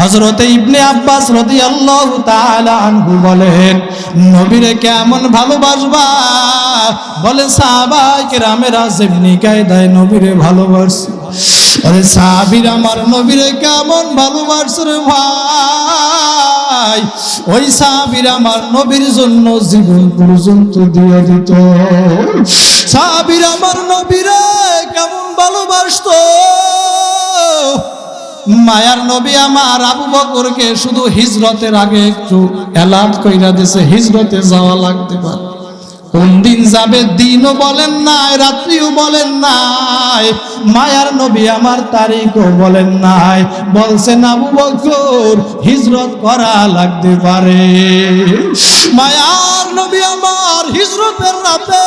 হযরতে ইবনে আব্বাস রাদিয়াল্লাহু তাআলা আনহু বলেন, নবীরে কেমন ভালোবাসবা? বলে সাহাবায়ে কিরামেরা যেমনি কায়দায় নবীরে ভালোবাসে। আরে সাহাবীরা আমার নবীরে কেমন ভালোবাসে রে ভাই! ওই সাহাবীরা আমার নবীর জন্য জীবন পর্যন্ত দিয়ে দিত। সাহাবীরা আমার নবীরে কেমন ভালোবাসতো! মায়ার নবী আমার আবু বকরকে শুধু হিজরতের আগে একটু এলান কইরা দিয়েছে, হিজরতে যাওয়া লাগতে পারে। কোন দিন যাবে দিনও বলেন নাই, রাত্রিও বলেন নাই। মায়ার নবী আমার তারিখও বলেন নাই, বলছেন আবু বকর হিজরত করা লাগতে পারে। মায়ার নবী আমার হিজরতের রাতে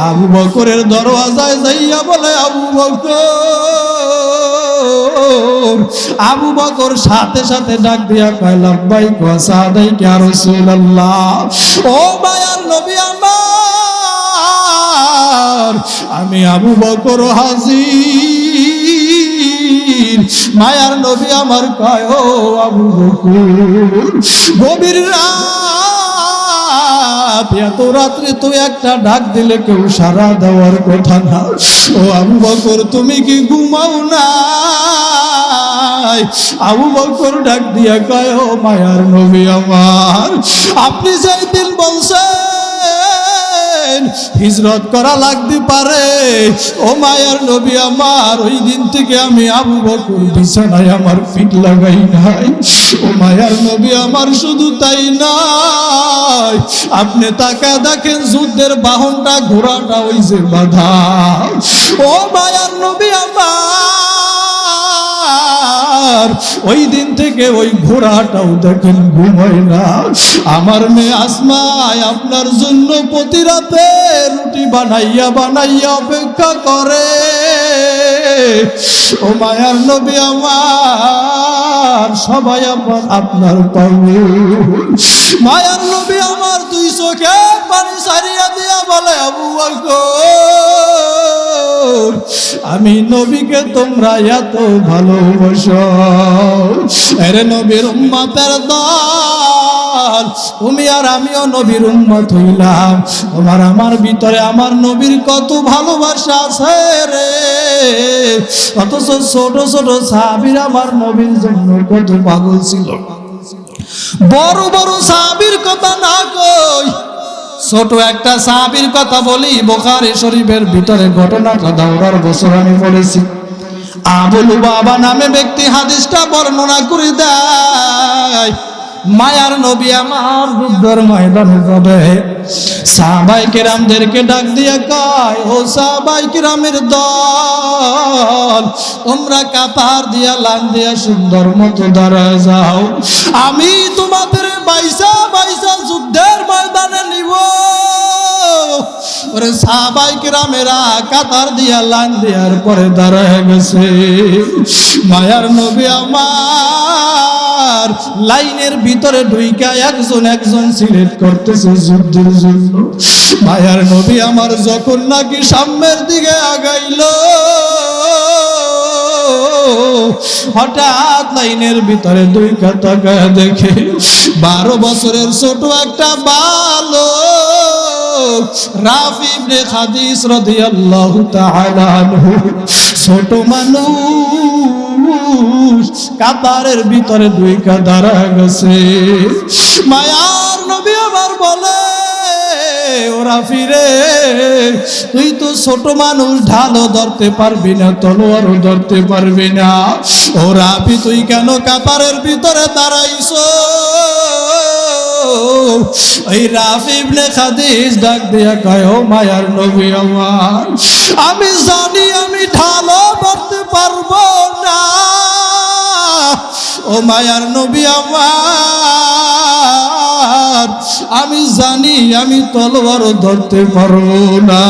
আবু বকরের দরওয়াজায় যাইয়া বলে, আবু বকর। আবু বকর সাথে সাথে ডাক দিয়া কয়, লাব্বাইক ওয়া সাদাইক ইয়া রাসূলুল্লাহ। ও মায়ার নবী আমার, আমি আবু বকর হাজির। মায়ার নবী আমার কয়, ও আবু বকর, গভীর রাত, এত রাত্রে তুই একটা ডাক দিলে কেউ সাড়া দেওয়ার কথা না। ও আবু বকর, তুমি কি ঘুমাও না? আবু বকর ডাক দিয়া কয়, ও মায়ার নবী আমার, আপনি যেই দিন বলছেন হিজরত করা লাগতে পারে, ও মায়ার নবী আমার, ওই দিন থেকে আমি আবু বকর বিছানায় আমার পিঠ লাগাই নাই। ও মায়ার নবী আমার, শুধু তাই নয়, আপনি তাকায় দেখেন যুদ্ধের বাহনটা, ঘোড়াটা ওই যে বাঁধা। ও মায়ার নবী আমার, ওই দিন থেকে ওই ঘোড়াটাও দেখেন ঘুমায় না। আমার মেয়ে আসমায় আপনার জন্য প্রতি রাতে রুটি বানাইয়া বানাইয়া অপেক্ষা করে। ও মায়ার নবী আমার, সবাই আপনার পাবে। মায়ার নবী আমার দুই চোখে পানি সারিয়া দিয়া বলে, আবু বকর, আমি নবীকে তোমরা এত ভালোবাসো। আরে নবীর উম্মতের দল, তুমি আর আমিও নবীর উম্মত হইলাম। তোমার আমার ভিতরে আমার নবীর কত ভালোবাসা আছে রে! অথচ ছোট ছোট সাহাবীরা আমার নবীর জন্য কত পাগল ছিল। বড় বড় সাহাবীর কথা না কই, ছোট একটা সাহাবীর কথা বলি। বুখারী শরীফের ভিতরে ঘটনাটা দাওরার বছর আমি পড়েছি। আবু লুবাবা নামে ব্যক্তি হাদিসটা বর্ণনা করে দেয়। মায়ার নবী আমার যুদ্ধের ময়দানে যাবে, সাহাবায়ে কেরামদেরকে ডাক দিয়ে কয়, ও সাহাবায়ে কেরামের দল, তোমরা কাতার দিয়া লান দিয়া সুন্দর মতো দাঁড়ায় যাও, আমি তোমাদের বাইসা বাইসা যুদ্ধের ময়দানে নিব। ওরে সাহাবায়ে কেরামেরা কাতার দিয়া লান দেওয়ার পরে দাঁড়ায় গেছে। মায়ার নবী আমার লাইনের ভিতরে ঢুইকা একজন একজন সিলেক্ট করতেছে যুদ্ধের জন্য। মায়ার নবী আমার যখন নাকি সামনের দিকে আগাইল, হঠাৎ লাইনের ভিতরে দুই কাতাকা দেখে 12 বছরের ছোট একটা বালক রাফি ইবনে খাদিস রাদিয়াল্লাহু তাআলা আনহু, ছোট মানুষ কাতারের ভিতরে দুই কাতারা গেছে। মায়ার নবী আমার বলে, ওরা ফিরে, তুই তো ছোট মানুষ, ঢালও ধরতে পারবি না, তলোয়ারও ধরতে পারবি না। ও রাফি, তুই কেন কাতারের ভিতরে দাঁড়াইছো? ওই রাফি ইবনে খাদিজ ডাক দিয়া কয়, ও মায়ার নবী আমার, আমি জানি আমি ঢালও ধরতে পারবো না। ও মায়ার নবী আমার, আমি জানি আমি তলোয়ারও ধরতে পারবো না।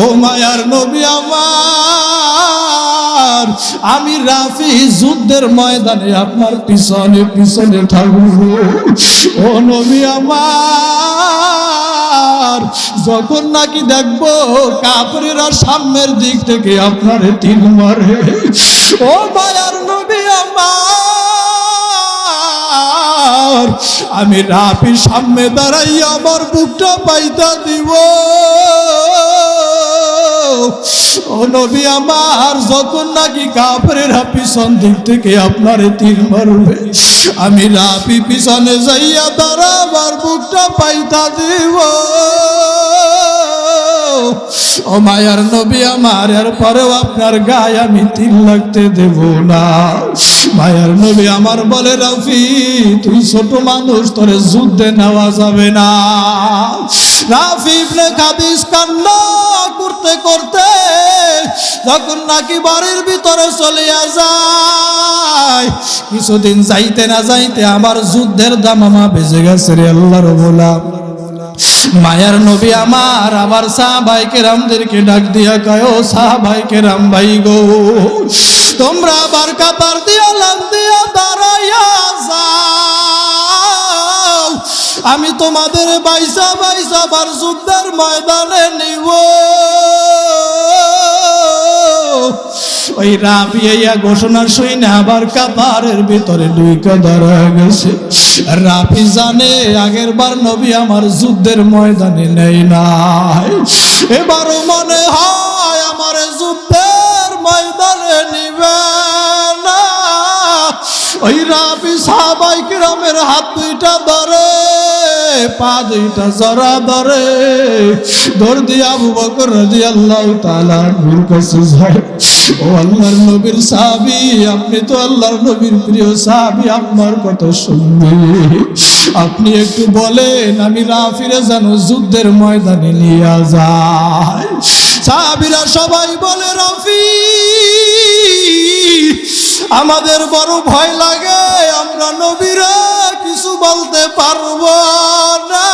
ও মায়ার নবী আমার, আমি রাফি যুদ্ধের ময়দানে আপনার পিছনে পিছনে থাকবো। ও নবী আমার, যখন নাকি দেখবো কাফেররা সামনের দিক থেকে আপনারে তীর মারে, ও মায়ার নবী আমার, আমি রাফির সামনে দাঁড়াই আমার বুকটা পাইতা দিব। ও নবী আমার, যখন নাকি কাফেররা পিছন দিক থেকে আপনারে তীর মারবে, আমি রাফি পিছনে যাইয়া তারা আমার বুকটা পাইতা দিব। ও মায়ার নবী আমার, এর পরেও আপনার গায়ে আমি তীর লাগতে দেব না। মায়ার নবী আমার বলে, রাফি তুই ছোট মানুষ, তোরে যুদ্ধে নেওয়া যাবে না। রাফি ইবনে খাদিজ কান্না করতে করতে যখন নাকি বাড়ির ভিতরে চলে যায়, কিছুদিন যাইতে না যাইতে আমার যুদ্ধের দামামা বেজে গেছে রে আল্লাহর গোলাম। মায়ার নবী আমার আবার সাহাবায়ে কেরামদেরকে ডাক দিয়া কয়, ও সাহাবায়ে কেরাম ভাই গো, তোমরা আবার কাতার দিয়া লান দিয়া দাঁড়াইয়া যাও, আমি তোমাদের বাইসা বাইসা আবার যুদ্ধের ময়দানে নিব। ওই রাফি ইয়া ঘোষণা শুনে আবার কাতারের ভিতরে ঢুকে দাঁড়ায় গেছে। রাফি জানে আগের বার নবী আমার যুদ্ধের ময়দানে নেই নাই, এবারও মনে হয় আমার যুদ্ধের ময়দানে নিবে না। ওই রাফি সাহাবায়ে কেরামের হাত দুইটা ধরে, পা দুইটা জড়া ধরে, দৌড় দিয়ে আবু বকর রাদিয়াল্লাহু তাআলা আনহুর কাছে যায়। ও আল্লাহর নবীর সাহাবী, আপনি তো আল্লাহর নবীর প্রিয় সাহাবী, আপনার কথা শুনবে, আপনি একটু বলেন আমি রাফিরে যেন যুদ্ধের ময়দানে নিয়ে যায়। সাহাবীরা সবাই বলে, রাফি আমাদের বড় ভয় লাগে, আমরা নবীরা কিছু বলতে পারবো না।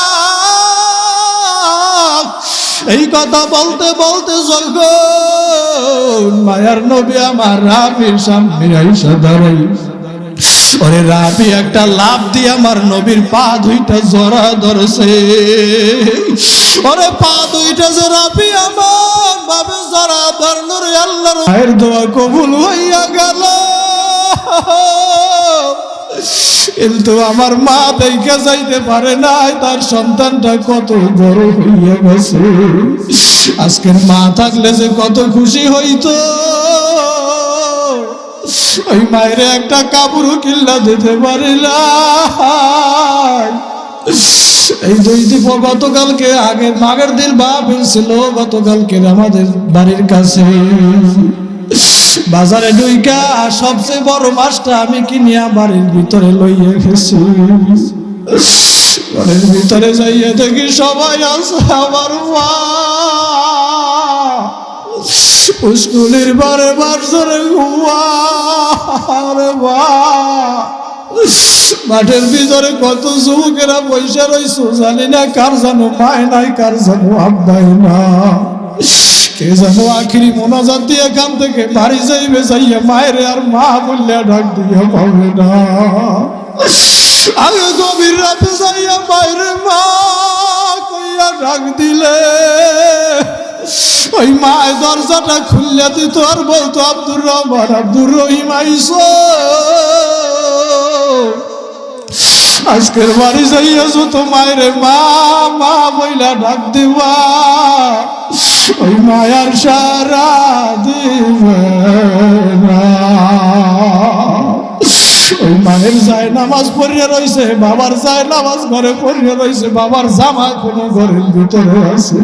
এই কথা বলতে বলতে যখন মায়ার নবী আমার রাফির সামনে আইসা দাঁড়াই, ওরে রাফি একটা লাফ দিয়ে আমার নবীর পা দুইটা জড়া ধরছে। ওরে পা দুইটা যে রাফি আমার ভাবে জড়া ধরলো রে, আল্লাহর মায়ের দোয়া কবুল হইয়া গেল। কিন্তু আমার মা দেখে যাইতে পারে নাই তার সন্তানটা কত বড় হইয়া গেছে। আজকের মা থাকলে যে কত খুশি হইতো, ওই মায়ের একটা কাপড় কিল্লা দিতে পারিলা। এই দুই দিন গতকালকে আগের দিন বাপ ছিল, গতকালকে আমাদের বাড়ির কাছে বাজারে ঢুইকা সবচেয়ে বড় মাছটা আমি কিনিয়া বাড়ির ভিতরে লইয়া গেছি। ঘরের ভিতরে যাইয়া দেখি সবাই আছে, আমার মা স্কুলের বারে বার ধরে ঘুমারে, মাঠের ভিতরে কত যুবকেরা পয়সা রয়েছে, জানি না কার জানো পায় নাই, কার জানো আব্বাই না, কে জানো আখিরি মোনাজাত দিয়ে এখান থেকে বাড়ি যাইবে, যাইয়া মায়ের আর মা বললে ডাক দিয়ে পাবে না। আগে গভীর রাতে যাইয়া মায়ের মা কইয়া ডাক দিলে ওই মায়ের দরজাটা খুললে দিত আর বলতো, আব্দুর রহমান, আব্দুর রহিম আইসো। আজকের বাড়ি যাইয়াছো তো মায়ের মা মা বইলা ডাক দিবা, ওই মায়ার সারা দিবে না। ও ওই মায়ের যায় নামাজ পড়িয়া রয়েছে, বাবার যায় নামাজ ঘরে পড়িয়া রয়েছে, বাবার জামা কোনো ঘরের ভিতরে আছে।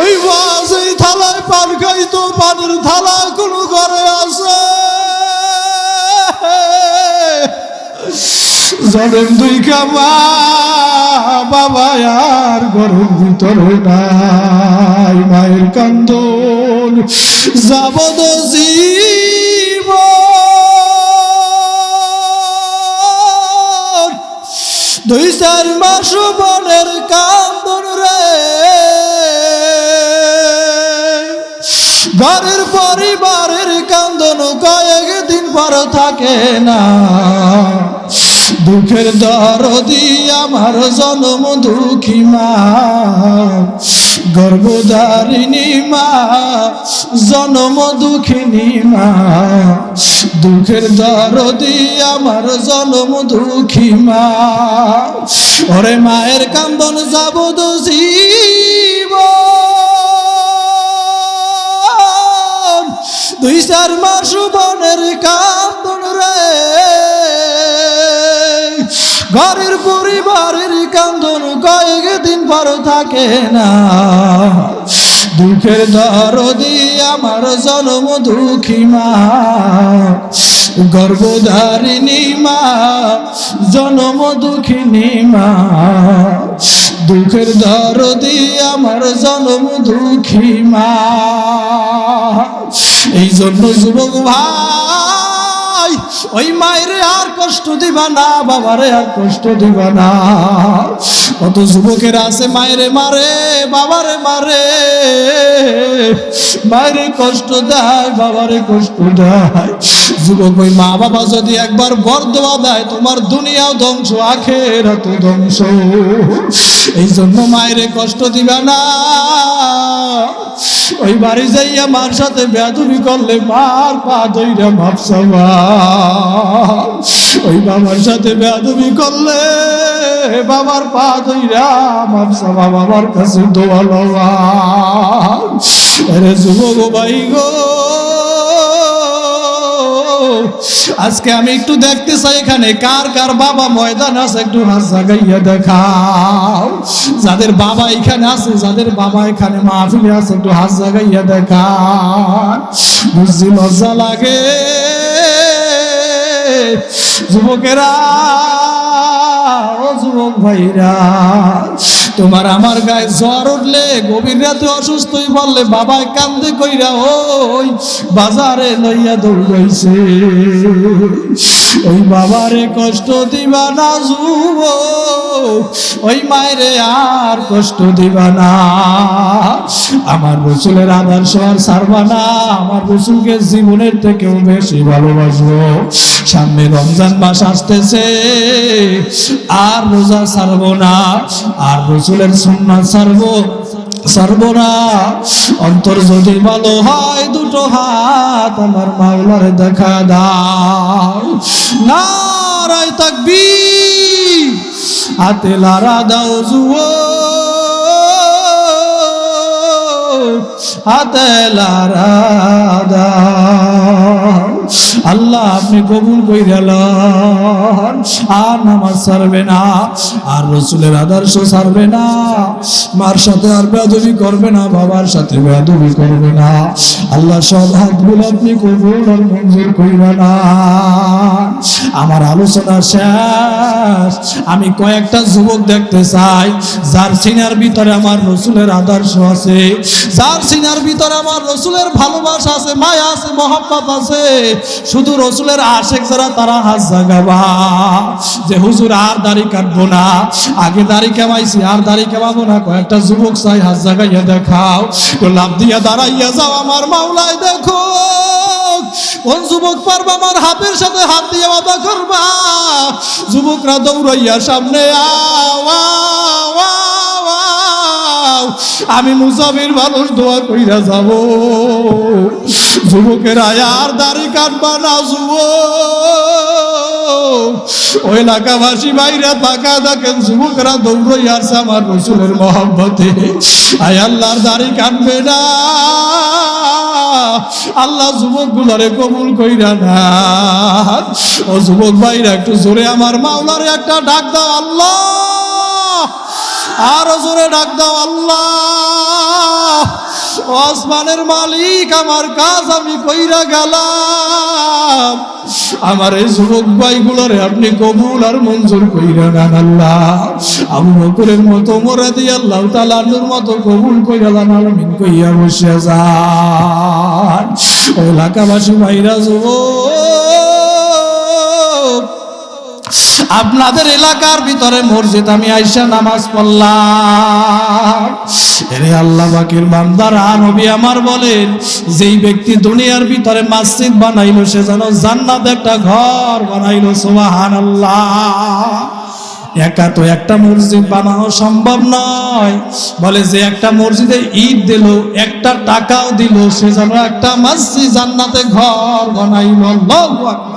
ওই মাছ এই থালায় পান খাইতো, পানের থালা কোনো ঘরে আছে। জনম দুই কামা বাবা আর ঘরের ভিতরে নাই। মায়ের কান্দন যাবদ জীবন, 2-4 মাস বনের কান্দন রে। ঘরের পরিবারের কান্দন কয়েকদিন পর থাকে না। দুঃখের দরদি আমার জনম দুঃখী মা, গর্ভধারিণী মা, জনম দুঃখিনী মা। দুঃখের দরদি আমার জনম দুঃখী মা। ওরে মায়ের কান্দন যাবদ জীবন, 2-4 মাস বনের কান্দন রে। ঘরের পরিবারের কান্দন কয়েকদিন পর থাকে না। দুঃখের দরদি আমার জনম দুঃখী মা, গর্ভধারিণী মা, জনম দুঃখিনী মা। দুঃখের দরদি আমার জনম দুঃখী মা। এই জন্য যুবক ভাই, ওই মায়েরে আর কষ্ট দিবা না, বাবারে আর কষ্ট দিবা না। কত যুবকের আছে মায়েরে মারে, বাবারে মারে, মায়েরে কষ্ট দেয়, বাবারে কষ্ট দেয়। যুবক, ওই মা বাবা যদি একবার বরদোয়া দেয়, তোমার দুনিয়াও ধ্বংস, আখিরাতও ধ্বংস। এই জন্য মায়েরে কষ্ট দিবা না। ওই বাড়ি যাইয়া মার সাথে বেয়াদবি করলে মার পা ধইরা মাপ চাওয়া। ওই বাবার সাথে বেয়াদবি করলে বাবার পা ধইরা মাপ চাওয়া, বাবার কাছে দোয়া লওয়া। আরে যুবক ভাই গো, আজকে আমি একটু দেখতে চাই এখানে কার কার বাবা ময়দান আছে, একটু হাত জাগাইয়া দেখাও। যাদের বাবা এখানে আছে, যাদের বাবা এখানে মাহফিলে আছে, একটু হাত জাগাইয়া দেখান। বুঝি লজ্জা লাগে যুবকেরা, ও যুবক ভাইরা। তোমার আমার গায়ে জ্বর উঠলে, গভীর রাতে অসুস্থ হয়ে বললে, বাবায় কান্দে কইরা ওই বাজারে লইয়া দৌড়াইছে। ওই বাবারে কষ্ট দিবা না যুবক, ওই মায়েরে আর কষ্ট দিবা না। আমার রসুলের আদর্শ আর ছাড়বা না। আমার রসুলকে জীবনের থেকেও বেশি ভালোবাসবো। সামনে রমজান মাস আসতেছে, আর রোজা ছাড়বো না, আর রসুলের সুন্নাত ছাড়বো না। অন্তর যদি ভালো হয়, দুটো হাত আমার মাওলার দেখা দাও। নারায়ে তাকবীর, হাতে লারা দাও যুবক, হাতে লারা দাও। আল্লাহ আপনি কবুল কইরা লন। আর নামাজ ছাড়বে না, আর রসুলের আদর্শ ছাড়বে না, মার সাথে আর বেয়াদবি করবে না, বাবার সাথে বেয়াদবি করবে না। আল্লাহ সব হাতগুলো আপনি কবুল আর মঞ্জুর কইরা না। আমার আলোচনা শেষ। আমি কয়েকটা যুবক দেখতে চাই যার সিনার ভিতরে আমার রসুলের আদর্শ আছে, যার সিনার ভিতরে আমার রসুলের ভালোবাসা আছে, মায়া আছে, মহব্বত আছে। শুধু রসুলের আশেক যারা, তারা হাত জাগাবা যে হুজুর আর দাড়ি কাটবো না, আগে দাড়ি কামাইছি আর দাড়ি কামাবো না। কয়েকটা যুবক চাই, হাত জাগাইয়া দেখাও, লাভ দিয়া দাঁড়াইয়া যাও আমার মাওলায় দেখো। কোন যুবক পারবা আমার হাতের সাথে হাত দিয়ে বাবা করবা? যুবকরা দৌড়াইয়া সামনে আমি মুসাফির মানুষ দোয়া কইরা যাব। যুবকেরা আর দাড়ি কাটবা না যুবক। ওই এলাকাবাসী বাইরে তাকা দেখেন, যুবকরা দৌড়াইয়া আসছে আমার রসুলের মহব্বতে। আয় আল্লাহর দাড়ি কাটবে না, আল্লাহ যুবকগুলোরে কবুল কইরা না। ও যুবক ভাইরা একটু জোরে আমার মাওলারে একটা ডাক দাও আল্লাহ, আরো জোরে ডাক দাও আল্লাহ। ও আসমানের মালিক, আমার কাজ আমি কইরা গেলাম, আমার এই যুবক ভাইগুলোরে আপনি কবুল আর মঞ্জুর কইরা নেন আল্লাহ। আবু বকরের মতো মোরা দিয়ে আল্লাহ তাআলা নূর মতো কবুল কইরা দেন আমিন কইয়া বসে যান। ও এলাকাবাসী ভাইরা, যুবক আপনাদের এলাকার ভিতরে মসজিদ আমি আইসা নামাজ পড়লাম। এরে আল্লাহ পাকের বান্দারা, নবী আমার বলেন, যেই ব্যক্তি দুনিয়ার ভিতরে মসজিদ বানাইলো সে যেন জান্নাতে একটা ঘর বানাইলো। সুবহানাল্লাহ। একা তো একটা মসজিদ বানানো সম্ভব নয়, বলে যে একটা মসজিদে ঈদ দিল, একটা টাকাও দিল, সে যেন একটা মসজিদ জান্নাতে ঘর বানাইলো। আল্লাহু আকবার।